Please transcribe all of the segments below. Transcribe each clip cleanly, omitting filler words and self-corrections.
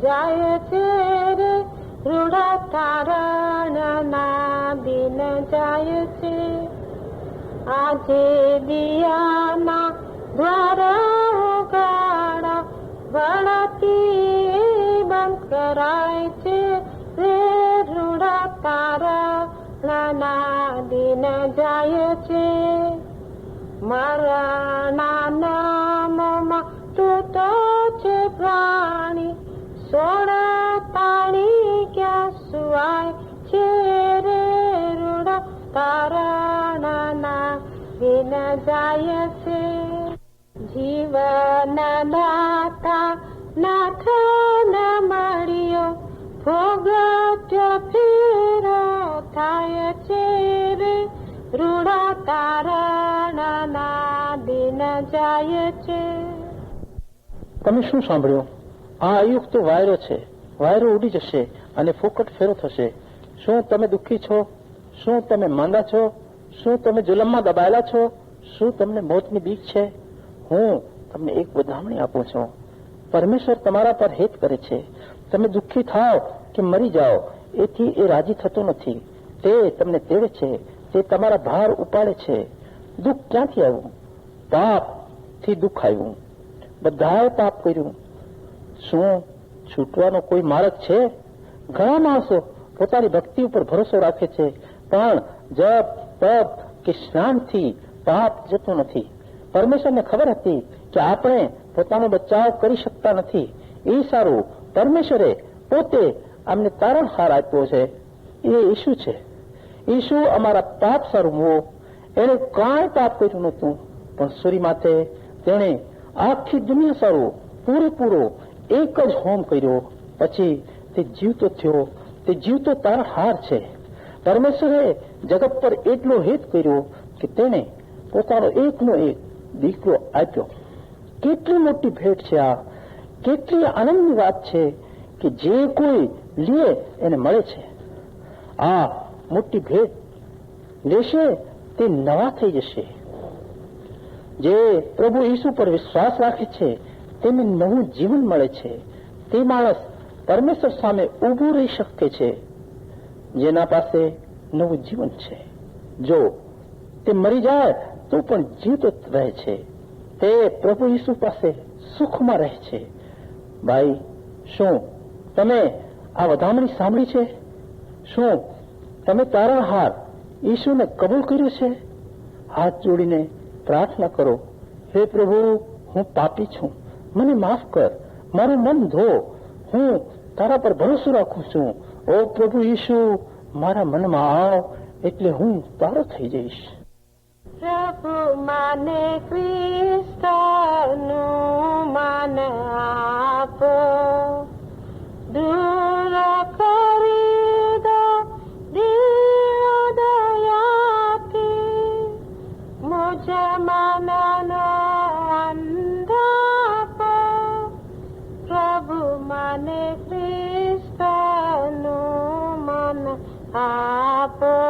જાય છે રે રૂડા તારણના દિન જાય છે. આજે દિયાના દ્વારા ઉગાડા વળતી બંધ કરાય છે રે રૂડા તારણના દિન જાય છે. મરણા નામમાં તૂટો છે પ્રાણી સોળ પાણી ક્યાં સુવાય છે રે રૂડા તારણના દિન જાય છે. જીવન દાતા નાથ ન મળ્યો ભોગત્ય ફેરો થાય છે રે રૂડા તારણના દિન જાય છે. તમે શું સાંભળ્યું? આ આયુગ તો વાયરો છે. વાયરો ઉડી જશે અને ફોકટ ફેરો થશે. શું તમે દુઃખી છો? શું તમે માંદા છો? શું તમે જુલમમાં દબાયેલા છો? શું તમને મોતની બીક છે? હું તમને એક વધામણી આપું છું. પરમેશ્વર તમારા પર હેત કરે છે. તમે દુઃખી થાઓ કે મરી જાઓ એથી એ રાજી થતો નથી. તે તમને તેડે છે. તે તમારા ભાર ઉપાડે છે. દુઃખ ક્યાંથી આવ્યું? પાપથી દુઃખ આવ્યું. બધાએ પાપ કર્યું. શું છૂટવાનો કોઈ માર્ગ છે? ઘણા માણસો પોતાની ભક્તિ ઉપર ભરોસો રાખે છે, પણ જપ તપ કે સ્નાનથી પાપ જતું નથી. પરમેશ્વરને ખબર હતી કે આપણે પોતાનો બચાવ કરી શકતા નથી. એ સારું, પરમેશ્વરે પોતે અમને તારણહાર આપ્યો છે. એ ઈસુ છે. ઈસુ અમારા પાપ સારું. એણે કાંઈ પાપ કર્યું નહોતું, પણ સૂરી માથે તેણે આખી દુનિયા સારું પૂરેપૂરો એક જ હોમ કર્યો. પછી તે જીવતો થયો. તે જીવતો તારણહાર છે. પરમેશ્વરે જગત પર એટલો હેત કર્યો કે તેણે પોતાનો એકનો એક દીકરો આપ્યો. કેટલી મોટી ભેટ છે આ! કેટલી આનંદની વાત છે કે જે કોઈ લે એને મળે છે. આ મોટી ભેટ લેશે તે નવા થઈ જશે. જે પ્રભુ ઈસુ પર વિશ્વાસ રાખે છે તેને નવું જીવન મળે છે. તે માણસ પરમેશ્વર સામે ઊભું રહી શકે છે જેના પાસે નવું જીવન છે. જો તે મરી જાય તો પણ જીવતો રહે છે. તે પ્રભુ ઈસુ પાસે સુખમાં રહે છે. ભાઈ, શું તમે આ વધામણી સાંભળી છે? શું તમે તારણહાર ઈસુને કબૂલ કર્યું છે? હાથ જોડીને પ્રાર્થના કરો, હે પ્રભુ, હું પાપી છું, મને માફ કર, મારું મન ધો, હું તારા પર ભરોસો રાખું છું. ઓ પ્રભુ ઈસુ, મારા મનમાં આવ એટલે હું તારો થઈ જઈશ. પ્રભુ માને ક્રિસ્તનું માન આપો, દૂર કરી દો દયાથી મુજ મનનો અંધાપો. પ્રભુ માને ક્રિસ્તનું મન આપો.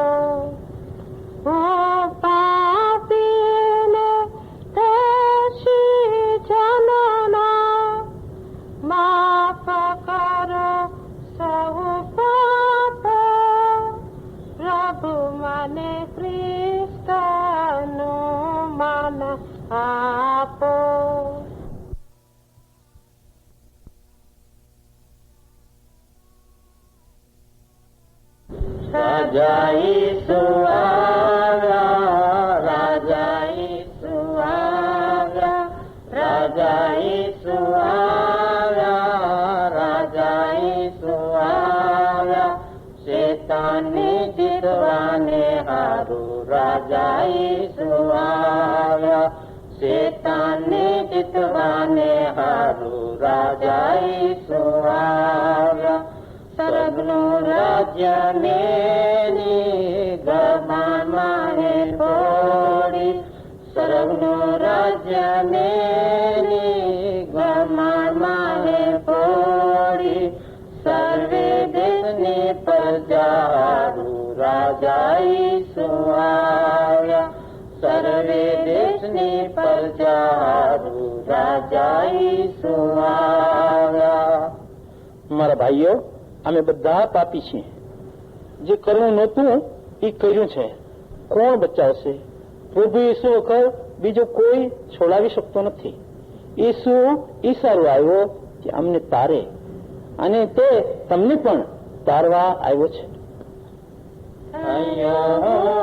રાજા ઈસુ આવ્યા, રાજા ઈસુ આવ્યા, રાજા ઈસુ આવ્યા, રાજા ઈસુ આવ્યા. શેતાનને જીતવાને હારું રાજા ઈસુ આવ્યા. શેતાનને જીતવાને હારું રાજા ઈસુ આવ્યા. સ્વર્ગનું રાજ્ય મેની ગમાનમાં હે થોડી. સ્વર્ગનું રાજ્ય મેની ગમાનમાં હે થોડી. સર્વે દેશની પ્રજારું રાજા ઈસુ આવ્યા. સર્વે દેશ દેશની પ્રજારું રાજા ઈસુ આવ્યા. મારા ભાઈઓ, અમે બધા પાપી છીએ. જે કરવું નહોતું એ કર્યું છે. કોણ બચાવશે? પ્રભુ ઈસુ વગર બીજો કોઈ છોડાવી શકતો નથી. ઈસુ ઈસારો આવ્યો કે અમને તારે, અને તે તમને પણ તારવા આવ્યો છે.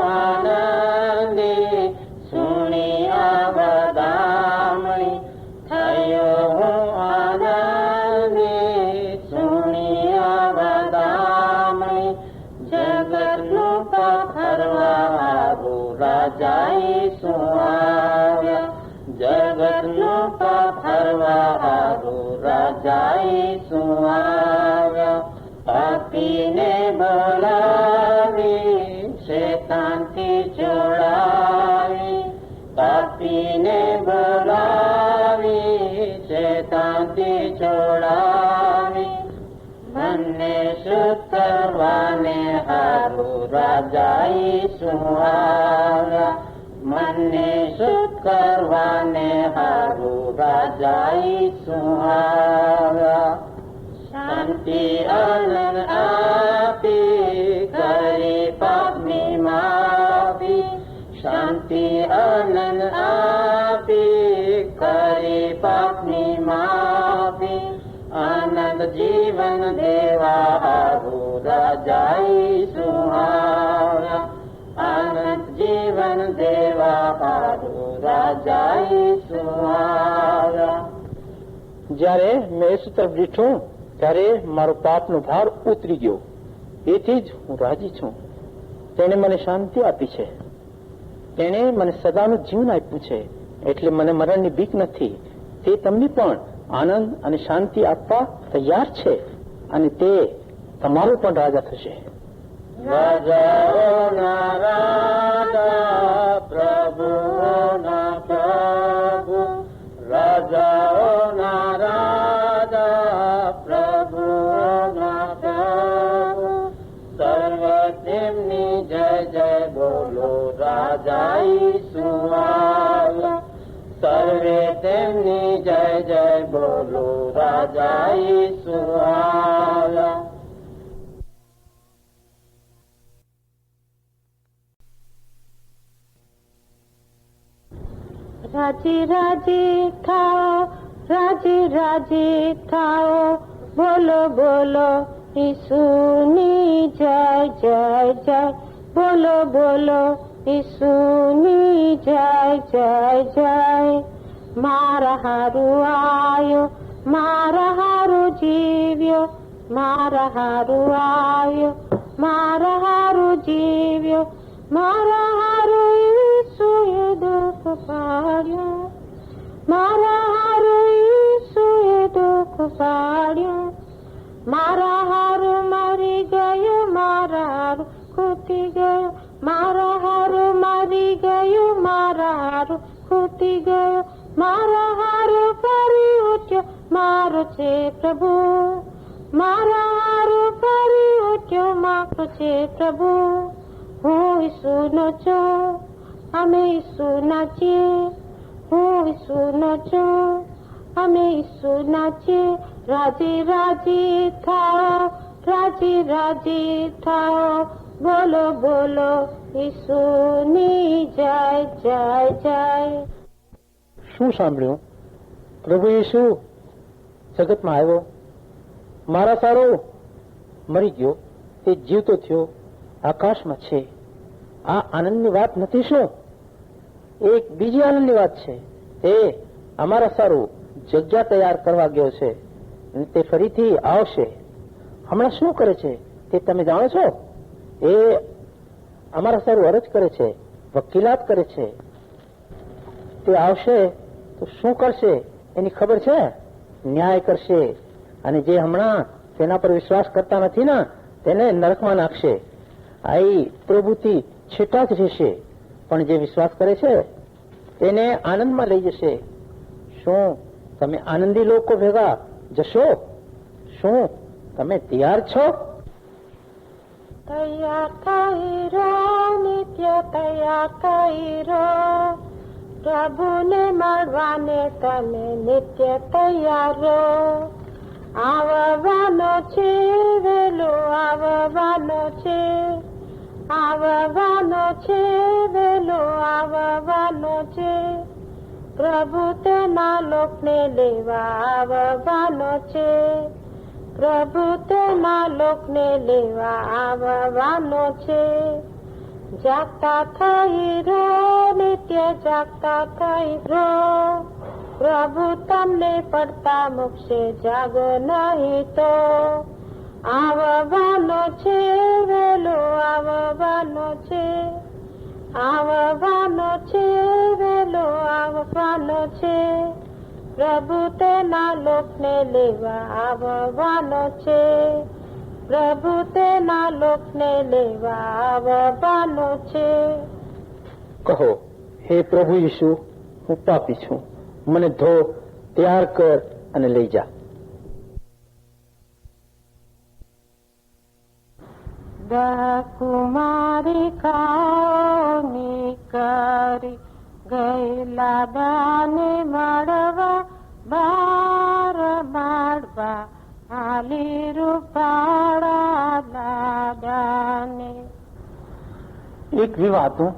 આનંદી સુણી આ બદામણી, થયો આનંદી સુણી આ બદામણી. જગતનું પથરવાળું રાજા ઈસુ આવ્યા. જગતનું પથરવાળું રાજા ઈસુ આવ્યા. પાપીને બોલાવી શેતાનથી જોડાવી, પાપીને બોલાવી શેતાનથી જોડાવી. મનને શુદ્ધ કરવાને હારું રાજા ઈસુ આવ્યા. મનને શુદ્ધ કરવાને હારું રાજા ઈસુ આવ્યા. શાંતિ આનંદ આપી કરી પાપની માફી, શાંતિ આનંદ આપી કરી પાપની માફી. આનંદ જીવન દેવા હારું રાજા ઈસુ આવ્યા. આનંદ જીવન દેવા હારું રાજા ઈસુ આવ્યા. જ્યારે મેં ઈસુ તરફ દીઠું ત્યારે મારો પાપનો ભાર ઉતરી ગયો. એથી જ હું રાજી છું. તેણે મને શાંતિ આપી છે. તેણે મને સદાનું જીવન આપ્યું છે. એટલે મને મરણની બીક નથી. તે તમને પણ આનંદ અને શાંતિ આપવા તૈયાર છે, અને તે તમારો પણ રાજા થશે. રાજાઓના રાજા, પ્રભુઓના પ્રભુ, રાજાઓના રાજા, પ્રભુઓના પ્રભુ. સર્વ તેમની જય જય બોલો રાજા ઈસુ આવ્યા. સર્વે તેમની જય જય બોલો રાજા ઈસુ આવ્યા. રાજી રાજી થાઓ, રાજી રાજી થાઓ, બોલો બોલો ઈસુની જય જય જય. બોલો બોલો ઈસુની જય જય જય. મારા હારું આયો, મારા હારું જીવ્યો, મારા હારું આવ્યો, મારા હારું જીવ્યો, મારા હારું ઈસુએ દુઃખ પાડ્યો, મારા હારું ઈસુએ દુઃખ પાડ્યો. મારા હારું મરી ગયો, મારા હારું ખૂટી ગયો, મારા હારું મરી ગયો, મારા હારું ખૂટી ગયો, મારા હારું ફરી ઉઠ્યો મારો છે પ્રભુ, મારા હારું ફરી ઉઠ્યો મારો છે પ્રભુ. હું ઈસુનો છું, અમે ઈસુ નાચીએ, હું ઈસુનો છું, અમે ઈસુ નાચીએ. રાજી રાજી થાઓ, રાજી રાજી થાઓ, બોલો બોલો ઈસુની જય જય જય. શું સાંભળ્યું? પ્રભુ ઈસુ જગતમાં આવ્યો, મારા સારો મરી ગયો, તે જીવતો થયો, આકાશમાં છે. આ આનંદની વાત નથી શું? એક બીજી આનંદની વાત છે. તે અમારા સારું જગ્યા તૈયાર કરવા ગયો છે, અને તે ફરીથી આવશે. હમણાં શું કરે છે તે તમે જાણો છો? એ અમારા સારું અરજ કરે છે, વકીલાત કરે છે. તે આવશે તો શું કરશે એની ખબર છે? ન્યાય કરશે, અને જે હમણાં તેના પર વિશ્વાસ કરતા નથી ને તેને નરકમાં નાખશે. આ પ્રભુથી છેટા જ રહેશે, પણ જે વિશ્વાસ કરે છે તેને આનંદમાં લઈ જશે. શું તમે આનંદી લોકો ભેગા જશો? શું તમે તૈયાર છો? તૈયાર થઈ રહો, નિત્ય તૈયાર થઈ રહો, પ્રભુને મળવાને તમે નિત્ય તૈયાર રહો. આવવાનો છે, વેલો આવવાનો છે, આવવાનો છે, વેલો આવવાનો છે. પ્રભુ તેના લોકને લેવા આવવાનો છે. પ્રભુ તેના લોકને લેવા આવવાનો છે. જાગતા થઈ રહો, નિત્ય જાગતા થઈ રહો. પ્રભુ તમને પડતા મૂકશે, જાગો નહીં તો. આવવાનો છે, વેલો આવવાનો છે, આવવાનો છે, વેલો આવવાનો છે. પ્રભુ તેના લોકને લેવા આવવાનો છે. પ્રભુ તેના લોકને લેવા આવવાનો છે. કહો, હે પ્રભુ ઈસુ, હું પાપી છું, મને ધો, તૈયાર કર અને લઈ જા. કુમારી ખાઓની કરી ગયેલા દાને મળવા બાર માડવા હાલી રૂપાળા લાડાને. એક વિવાહ હતું.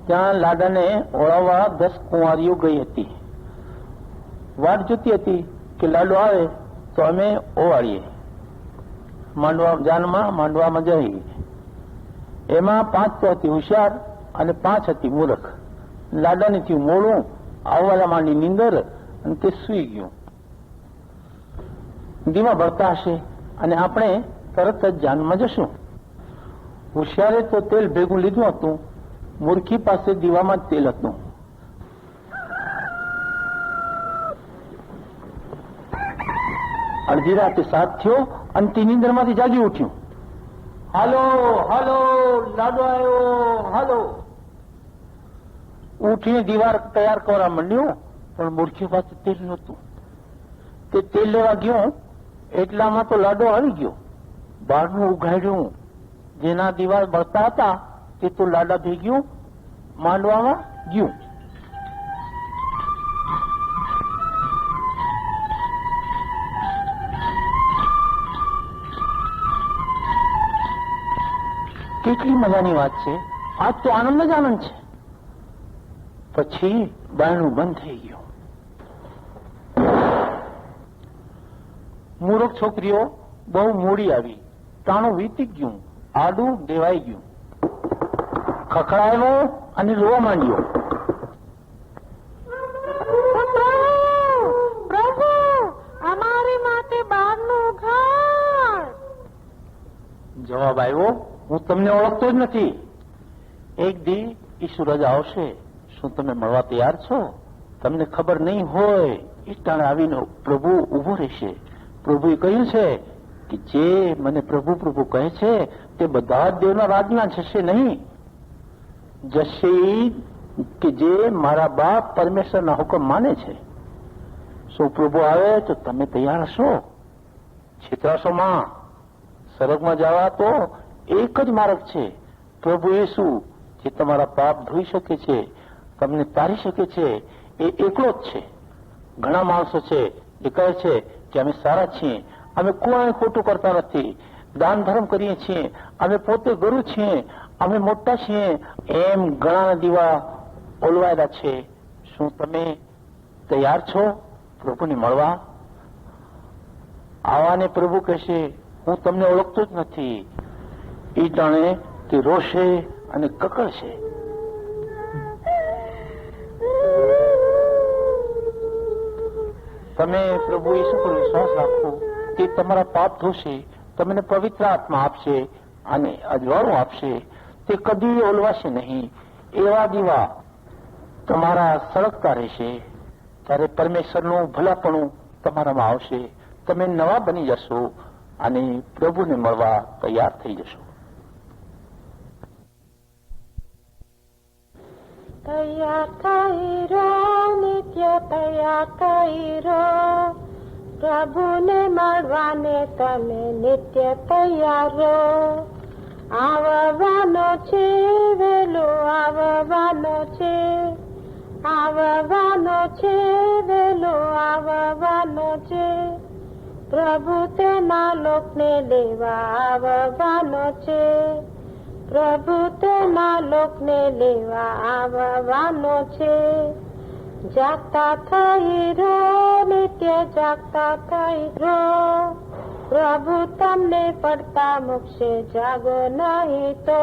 ત્યાં લાડાને ઓળાવવા 10 કુંવારીઓ ગઈ હતી. વાટ જોતી હતી કે લાડો આવે તો અમે ઓવાળીએ. માંડવામાં જઈ. એમાં 5 તો હતી હોશિયાર અને 5 હતી મૂર્ખ. લાડાને થયું મોડું, આવવાલા માંડી નીંદર અને તે સૂઈ ગયું. દીવા બળતા હશે અને આપણે તરત જ જાનમાં જશું. હોશિયારે તો તેલ ભેગું લીધું હતું, મૂર્ખી પાસે દીવામાં જ તેલ હતું. અડધી રાતે 7 થયો અને તે નીંદરમાંથી જાગી ઉઠ્યું. હાલો હાલો, લાડો આવ્યો, હાલો. ઉઠીને દીવાર તૈયાર કરવા માંડ્યો, પણ મૂર્ખી પાસે તેલ નહોતું. તે તેલ લેવા ગયો એટલામાં તો લાડો આવી ગયો. બહારનું ઉઘાડ્યું. જેના દીવાર બળતા હતા તે તો લાડા થઈ ગયું, માંડવામાં ગયું. કેટલી મજાની વાત છે. આજ તો આનંદ જ આનંદ છે. પછી બારણું બંધ થઈ ગયું. મૂર્ખ છોકરીઓ બહુ મોડી આવી. ટાણું વીતી ગયું, આડું દેવાઈ ગયું. ખખડાયો અને રોવા માંડ્યો. પ્રભુ, અમારી માટે બહારનું ઉઘાડ. જવાબ આવ્યો, હું તમને ઓળખતો જ નથી. એક દી ઈસુ રજા આવશે, શું તમે મળવા તૈયાર છો? તમને ખબર નહીં હોય એ ટાણે આવીને પ્રભુ ઉભો રહેશે. પ્રભુએ કહ્યું છે કે જે મને પ્રભુ પ્રભુ કહે છે તે બધા જ દેવના રાજના જશે નહીં. જશે કે જે મારા બાપ પરમેશ્વરના હુકમ માને છે. શું પ્રભુ આવે તો તમે તૈયાર હશો? છેતરાશો માં. સ્વર્ગમાં જવા તો એક જ માર્ગ છે, પ્રભુ ઈસુ, જે તમારા પાપ ધોઈ શકે છે, તમને તારી શકે છે. એ એકલો જ છે. ઘણા માણસો છે એ કહે છે કે અમે સારા છીએ, અમે કોઈ ખોટું કરતા નથી, દાન ધર્મ કરીએ છીએ, અમે પોતે ગુરુ છીએ, અમે મોટા છીએ. એમ ઘણા દીવા ઓલવાયેલા છે. શું તમે તૈયાર છો પ્રભુને મળવા? આવાને પ્રભુ કહેશે, હું તમને ઓળખતો જ નથી. એ જાણે તે રોશે અને કકળશે. તમે પ્રભુ ઈસુ પર વિશ્વાસ રાખો, તે તમારા પાપ ધોશે, તમને પવિત્ર આત્મા આપશે અને અજવાળું આપશે. તે કદી ઓલવાશે નહીં. એવા દીવા તમારા સળગતા રહેશે. ત્યારે પરમેશ્વરનું ભલાપણું તમારામાં આવશે. તમે નવા બની જશો અને પ્રભુને મળવા તૈયાર થઈ જશો. તૈયાર થઈ રહો, નિત્ય તૈયાર થઈ રહો. પ્રભુને મળવાને તમે નિત્ય તૈયાર રહો. આવવાનો છે, વેલો આવવાનો છે, આવવાનો છે, વેલો આવવાનો છે. પ્રભુ તેના લોકને લેવા આવવાનો છે. પ્રભુ તેના લોકને લેવા આવવાનો છે. જાગતા થઈ રો, નિત્ય જાગતા થઈ રો. પ્રભુ તમને પડતા મૂકશે, જાગો નહીં તો.